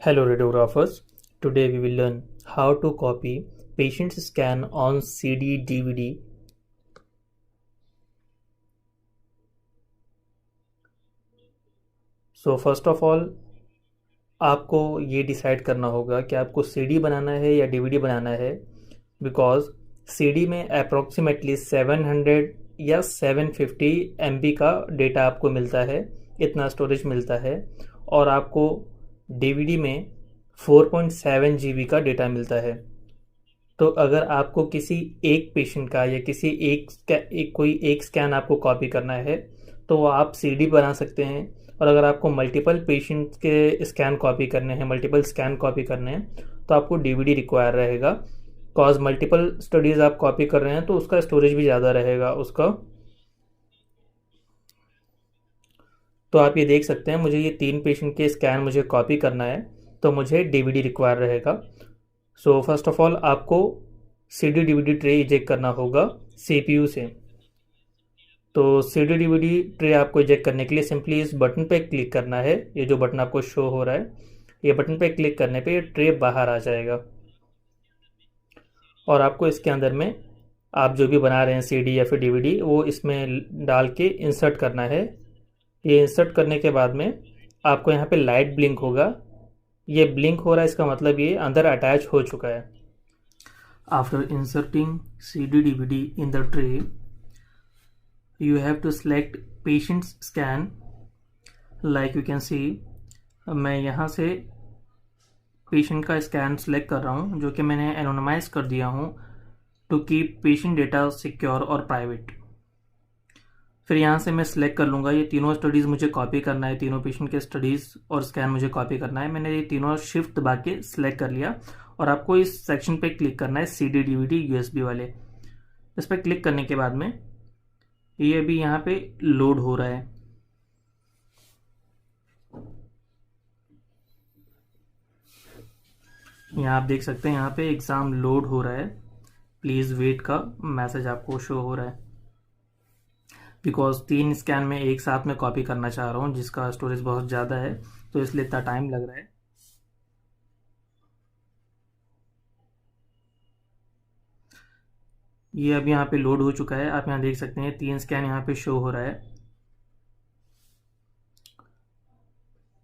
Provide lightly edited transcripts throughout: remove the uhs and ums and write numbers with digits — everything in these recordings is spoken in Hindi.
Hello radiographers, today we will learn how to copy patient's scan on CD DVD. So first of all आपको ये डिसाइड करना होगा कि आपको CD बनाना है या DVD बनाना है, बिकॉज CD में अप्रोक्सीमेटली 700 या 750 MB का डेटा आपको मिलता है, इतना स्टोरेज मिलता है, और आपको DVD में 4.7 GB का डेटा मिलता है। तो अगर आपको किसी एक पेशेंट का या किसी कोई एक स्कैन आपको कॉपी करना है तो वो आप सीडी बना सकते हैं, और अगर आपको मल्टीपल पेशेंट के स्कैन कॉपी करने हैं, मल्टीपल स्कैन कॉपी करने हैं, तो आपको डीवीडी रिक्वायर रहेगा। कॉज मल्टीपल स्टडीज़ आप कॉपी कर रहे हैं तो उसका स्टोरेज भी ज़्यादा रहेगा उसका। तो आप ये देख सकते हैं, मुझे ये 3 पेशेंट के स्कैन मुझे कॉपी करना है तो मुझे डीवीडी रिक्वायर रहेगा। सो फर्स्ट ऑफ ऑल आपको CD DVD ट्रे इजेक्ट करना होगा CPU से। तो CD DVD ट्रे आपको इजेक्ट करने के लिए सिंपली इस बटन पे क्लिक करना है। ये जो बटन आपको शो हो रहा है, ये बटन पे क्लिक करने पे ये ट्रे बाहर आ जाएगा, और आपको इसके अंदर में आप जो भी बना रहे हैं CD या फिर DVD वो इसमें डाल के इंसर्ट करना है। ये इंसर्ट करने के बाद में आपको यहाँ पे लाइट ब्लिंक होगा। ये ब्लिंक हो रहा है, इसका मतलब ये अंदर अटैच हो चुका है। After inserting CD DVD in the tray, you have to select patient's scan. like you can see, मैं यहाँ से पेशेंट का स्कैन सेलेक्ट कर रहा हूँ, जो कि मैंने एनोनिमाइज कर दिया हूँ to keep patient data secure और प्राइवेट। फिर यहाँ से मैं सिलेक्ट कर लूँगा, ये तीनों स्टडीज़ मुझे कॉपी करना है, तीनों पेशेंट के स्टडीज़ और स्कैन मुझे कॉपी करना है। मैंने ये तीनों शिफ्ट दबा के सिलेक्ट कर लिया, और आपको इस सेक्शन पे क्लिक करना है CD DVD USB वाले। इस पर क्लिक करने के बाद में ये अभी यहाँ पे लोड हो रहा है। यहाँ आप देख सकते हैं, यहाँ पे एग्ज़ाम लोड हो रहा है, प्लीज़ वेट का मैसेज आपको शो हो रहा है, बिकॉज 3 स्कैन में एक साथ में कॉपी करना चाह रहा हूँ जिसका स्टोरेज बहुत ज़्यादा है, तो इसलिए इतना टाइम लग रहा है। ये अभी यहाँ पे लोड हो चुका है, आप यहाँ देख सकते हैं 3 स्कैन यहाँ पे शो हो रहा है।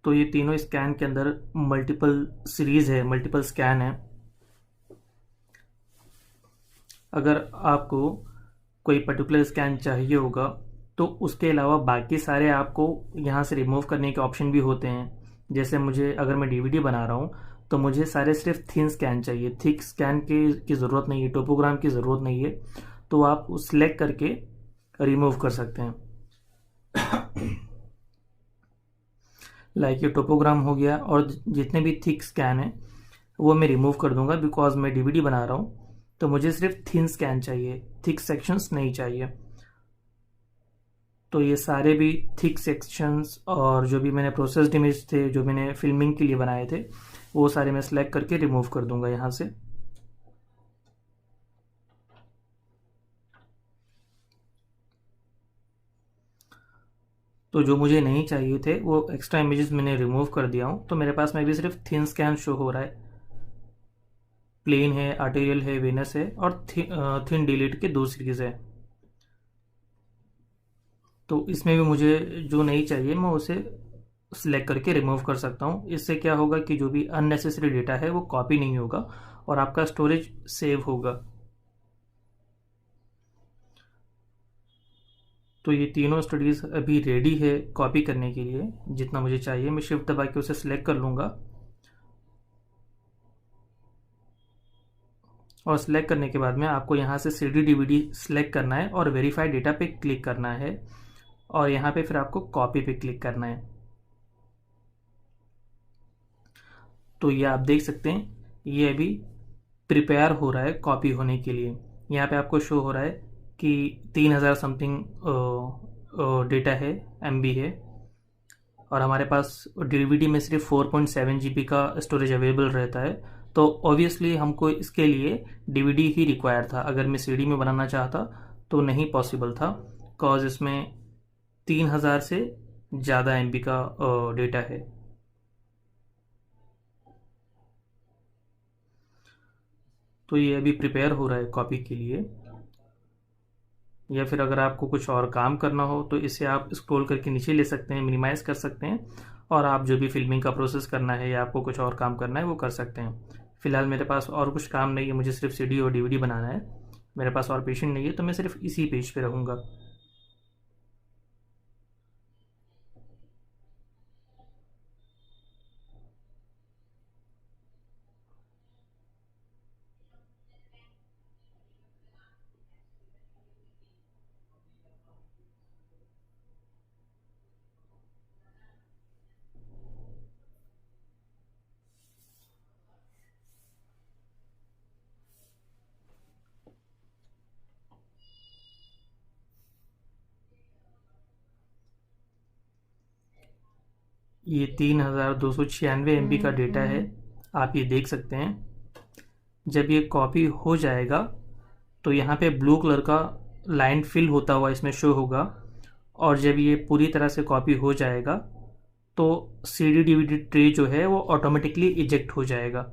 तो ये तीनों स्कैन के अंदर मल्टीपल सीरीज है, मल्टीपल स्कैन है। अगर आपको कोई पर्टिकुलर स्कैन चाहिए होगा तो उसके अलावा बाकी सारे आपको यहाँ से रिमूव करने के ऑप्शन भी होते हैं। जैसे मुझे, अगर मैं DVD बना रहा हूँ तो मुझे सारे सिर्फ थिन स्कैन चाहिए, थिक स्कैन की ज़रूरत नहीं है, टोपोग्राम की ज़रूरत नहीं है, तो आप सिलेक्ट करके रिमूव कर सकते हैं। लाइक ये टोपोग्राम हो गया, और जितने भी थिक स्कैन है वो मैं रिमूव कर दूंगा, बिकॉज मैं DVD बना रहा हूँ तो मुझे सिर्फ थिन स्कैन चाहिए, थिक सेक्शंस नहीं चाहिए। तो ये सारे भी थिक सेक्शंस और जो भी मैंने प्रोसेस्ड इमेज थे, जो मैंने फिल्मिंग के लिए बनाए थे, वो सारे मैं सेलेक्ट करके रिमूव कर दूंगा यहाँ से। तो जो मुझे नहीं चाहिए थे वो एक्स्ट्रा इमेजेस मैंने रिमूव कर दिया हूँ, तो मेरे पास में भी सिर्फ थिन स्कैन शो हो रहा है। प्लेन है, आर्टेरियल है, वेनस है, और थिन डिलीट के 2 सीरीज है। तो इसमें भी मुझे जो नहीं चाहिए मैं उसे सिलेक्ट करके रिमूव कर सकता हूँ। इससे क्या होगा कि जो भी अननेसेसरी डेटा है वो कॉपी नहीं होगा और आपका स्टोरेज सेव होगा। तो ये तीनों स्टडीज़ अभी रेडी है कॉपी करने के लिए। जितना मुझे चाहिए मैं शिफ्ट दबा के उसे सिलेक्ट कर लूँगा, और सिलेक्ट करने के बाद में आपको यहाँ से CD DVD सिलेक्ट करना है और वेरीफाई डेटा पे क्लिक करना है, और यहाँ पे फिर आपको कॉपी पे क्लिक करना है। तो ये आप देख सकते हैं, ये अभी प्रिपेयर हो रहा है कॉपी होने के लिए। यहाँ पे आपको शो हो रहा है कि 3000 समथिंग डेटा है, MB है, और हमारे पास DVD में सिर्फ 4.7 GB का स्टोरेज अवेलेबल रहता है। तो ऑब्वियसली हमको इसके लिए DVD ही रिक्वायर था। अगर मैं CD में बनाना चाहता तो नहीं पॉसिबल था, कॉज इसमें 3000 से ज़्यादा MB का डेटा है। तो ये अभी प्रिपेयर हो रहा है कॉपी के लिए। या फिर अगर आपको कुछ और काम करना हो तो इसे आप स्क्रॉल करके नीचे ले सकते हैं, मिनिमाइज़ कर सकते हैं, और आप जो भी फिल्मिंग का प्रोसेस करना है या आपको कुछ और काम करना है वो कर सकते हैं। फ़िलहाल मेरे पास और कुछ काम नहीं है, मुझे सिर्फ सीडी और डीवीडी बनाना है। मेरे पास और पेशेंट नहीं है, तो मैं सिर्फ इसी पेज पे रहूँगा। ये 3296 MB का डेटा है, आप ये देख सकते हैं। जब ये कॉपी हो जाएगा तो यहाँ पे ब्लू कलर का लाइन फिल होता हुआ इसमें शो होगा, और जब ये पूरी तरह से कॉपी हो जाएगा तो सीडी डीवीडी ट्रे जो है वो ऑटोमेटिकली इजेक्ट हो जाएगा।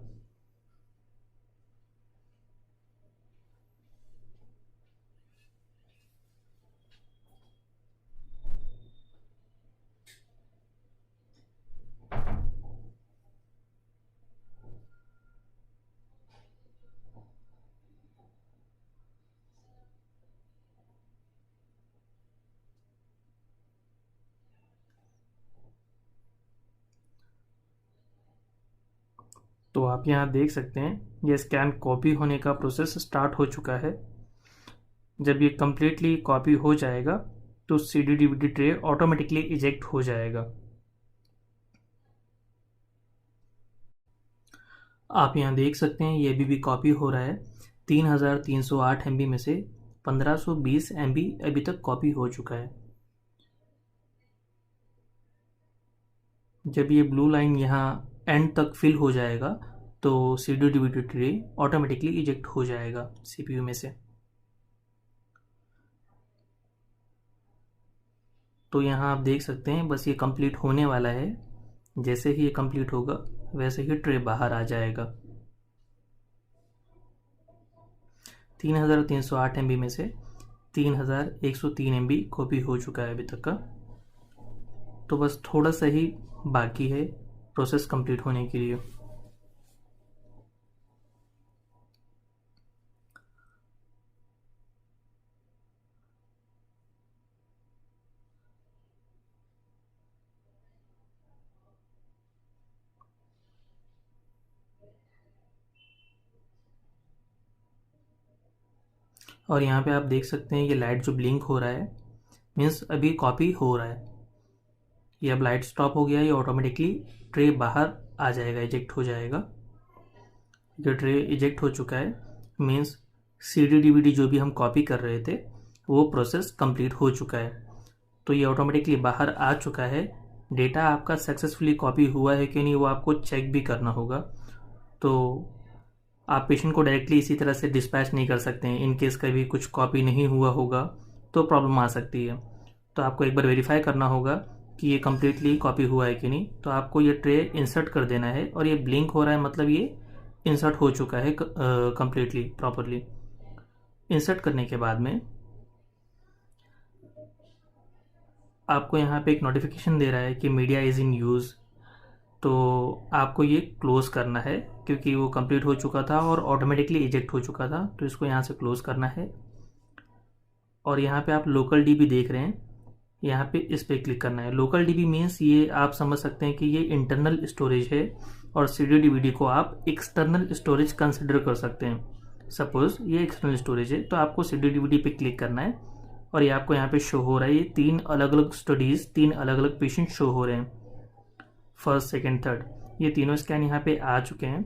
तो आप यहाँ देख सकते हैं ये स्कैन कॉपी होने का प्रोसेस स्टार्ट हो चुका है। जब ये कम्प्लीटली कॉपी हो जाएगा तो CD DVD tray automatically eject हो जाएगा। आप यहाँ देख सकते हैं ये अभी भी कॉपी हो रहा है। 3308 MB में से 1520 MB अभी तक कॉपी हो चुका है। जब ये ब्लू लाइन यहाँ एंड तक फिल हो जाएगा तो CD DVD tray automatically eject हो जाएगा सीपीयू में से। तो यहाँ आप देख सकते हैं बस ये कंप्लीट होने वाला है। जैसे ही ये कंप्लीट होगा वैसे ही ट्रे बाहर आ जाएगा। 3308 MB में से 3103 MB कॉपी हो चुका है अभी तक का। तो बस थोड़ा सा ही बाकी है प्रोसेस कंप्लीट होने के लिए। और यहाँ पे आप देख सकते हैं ये लाइट जो ब्लिंक हो रहा है मीन्स अभी कॉपी हो रहा है। ये अब लाइट स्टॉप हो गया, ये ऑटोमेटिकली ट्रे बाहर आ जाएगा, इजेक्ट हो जाएगा। ये ट्रे इजेक्ट हो चुका है मीन्स सीडी डीवीडी जो भी हम कॉपी कर रहे थे वो प्रोसेस कंप्लीट हो चुका है। तो ये ऑटोमेटिकली बाहर आ चुका है। डेटा आपका सक्सेसफुली कॉपी हुआ है कि नहीं वो आपको चेक भी करना होगा। तो आप पेशेंट को डायरेक्टली इसी तरह से डिस्पैच नहीं कर सकते हैं। इन केस कभी कुछ कॉपी नहीं हुआ होगा तो प्रॉब्लम आ सकती है। तो आपको एक बार वेरीफाई करना होगा कि ये कम्प्लीटली कॉपी हुआ है कि नहीं। तो आपको ये ट्रे इंसर्ट कर देना है, और ये ब्लिंक हो रहा है मतलब ये इंसर्ट हो चुका है कम्प्लीटली प्रॉपरली। इंसर्ट करने के बाद में आपको यहाँ पे एक नोटिफिकेशन दे रहा है कि मीडिया इज़ इन यूज़। तो आपको ये क्लोज़ करना है क्योंकि वो कंप्लीट हो चुका था और ऑटोमेटिकली इजेक्ट हो चुका था। तो इसको यहाँ से क्लोज़ करना है। और यहाँ पे आप लोकल डीबी देख रहे हैं, यहाँ पे इस पे क्लिक करना है। लोकल डीबी मीन्स ये आप समझ सकते हैं कि ये इंटरनल स्टोरेज है, और सीडी डीवीडी को आप एक्सटर्नल स्टोरेज कंसिडर कर सकते हैं। सपोज ये एक्सटर्नल स्टोरेज है तो आपको सीडी डीवीडी पे क्लिक करना है, और ये आपको यहाँ पे शो हो रहा है। ये 3 अलग अलग स्टडीज़, 3 अलग अलग पेशेंट शो हो रहे हैं, फर्स्ट सेकेंड थर्ड। ये तीनों स्कैन यहाँ पे आ चुके हैं।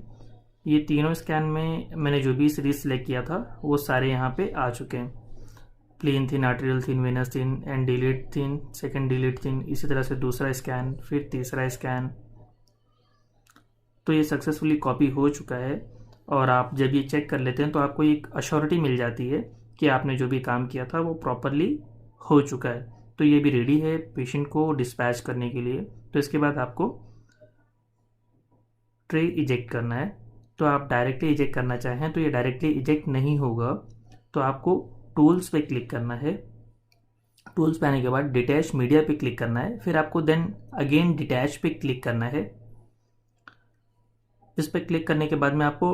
ये तीनों स्कैन में मैंने जो भी सीरीज सेलेक्ट किया था वो सारे यहाँ पे आ चुके हैं। Plain thin, arterial thin, venous thin and delete thin, second delete thin, इसी तरह से दूसरा स्कैन, फिर तीसरा स्कैन। तो ये सक्सेसफुली कॉपी हो चुका है। और आप जब ये चेक कर लेते हैं तो आपको एक अश्योरिटी मिल जाती है कि आपने जो भी काम किया था वो प्रॉपरली हो चुका है। तो ये भी रेडी है पेशेंट को डिस्पैच करने के लिए। तो इसके बाद आपको ट्रे इजेक्ट करना है। तो आप डायरेक्टली इजेक्ट करना चाहें तो ये डायरेक्टली इजेक्ट नहीं होगा। तो आपको टूल्स पे क्लिक करना है। टूल्स पे आने के बाद डिटैच मीडिया पे क्लिक करना है, फिर आपको देन अगेन डिटैच पे क्लिक करना है। इस पे क्लिक करने के बाद में आपको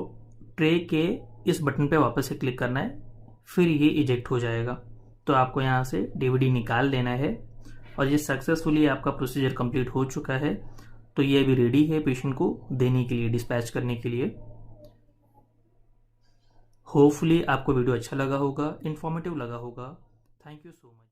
ट्रे के इस बटन पे वापस से क्लिक करना है, फिर ये इजेक्ट हो जाएगा। तो आपको यहाँ से डीवीडी निकाल लेना है और ये सक्सेसफुली आपका प्रोसीजर कंप्लीट हो चुका है। तो ये अभी रेडी है पेशेंट को देने के लिए, डिस्पैच करने के लिए। होपफुली आपको वीडियो अच्छा लगा होगा, इन्फॉर्मेटिव लगा होगा। Thank you so much.